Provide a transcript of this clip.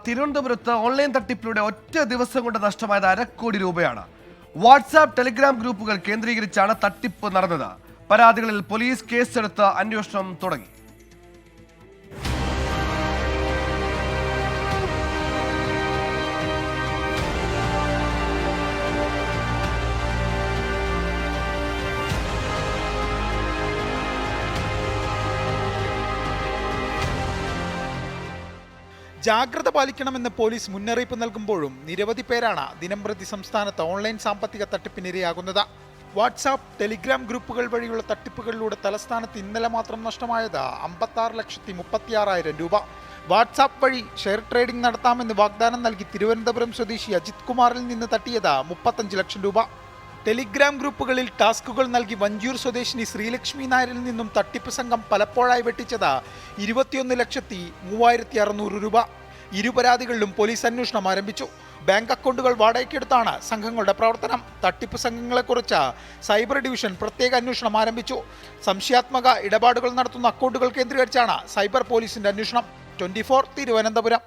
തിരുവനന്തപുരത്ത് ഓൺലൈൻ തട്ടിപ്പിലൂടെ ഒറ്റ ദിവസം കൊണ്ട് നഷ്ടമായത് 1.5 കോടി രൂപയാണ്. വാട്സാപ്പ്, ടെലിഗ്രാം ഗ്രൂപ്പുകൾ കേന്ദ്രീകരിച്ചാണ് തട്ടിപ്പ് നടന്നത്. പരാതികളിൽ പോലീസ് കേസെടുത്ത് അന്വേഷണം തുടങ്ങി. ജാഗ്രത പാലിക്കണമെന്ന് പോലീസ് മുന്നറിയിപ്പ് നൽകുമ്പോഴും നിരവധി പേരാണ് ദിനംപ്രതി സംസ്ഥാനത്ത് ഓൺലൈൻ സാമ്പത്തിക തട്ടിപ്പിനിരയാകുന്നത്. വാട്സാപ്പ്, ടെലിഗ്രാം ഗ്രൂപ്പുകൾ വഴിയുള്ള തട്ടിപ്പുകളിലൂടെ തലസ്ഥാനത്ത് ഇന്നലെ മാത്രം നഷ്ടമായത് 56,36,000 രൂപ. വാട്സാപ്പ് വഴി ഷെയർ ട്രേഡിംഗ് നടത്താമെന്ന് വാഗ്ദാനം നൽകി തിരുവനന്തപുരം സ്വദേശി അജിത് കുമാറിൽ നിന്ന് തട്ടിയത് 35 ലക്ഷം രൂപ. ടെലിഗ്രാം ഗ്രൂപ്പുകളിൽ ടാസ്കുകൾ നൽകി വഞ്ചൂർ സ്വദേശിനി ശ്രീലക്ഷ്മി നായരിൽ നിന്നും തട്ടിപ്പ് സംഘം പലപ്പോഴായി വെട്ടിച്ചത് 21,03,600 രൂപ. ഇരുപരാതികളിലും പോലീസ് അന്വേഷണം ആരംഭിച്ചു. ബാങ്ക് അക്കൗണ്ടുകൾ വാടകയ്ക്കെടുത്താണ് സംഘങ്ങളുടെ പ്രവർത്തനം. തട്ടിപ്പ് സംഘങ്ങളെക്കുറിച്ച് സൈബർ ഡിവിഷൻ പ്രത്യേക അന്വേഷണം ആരംഭിച്ചു. സംശയാത്മക ഇടപാടുകൾ നടത്തുന്ന അക്കൗണ്ടുകൾ കേന്ദ്രീകരിച്ചാണ് സൈബർ പോലീസിന്റെ അന്വേഷണം. 24 തിരുവനന്തപുരം.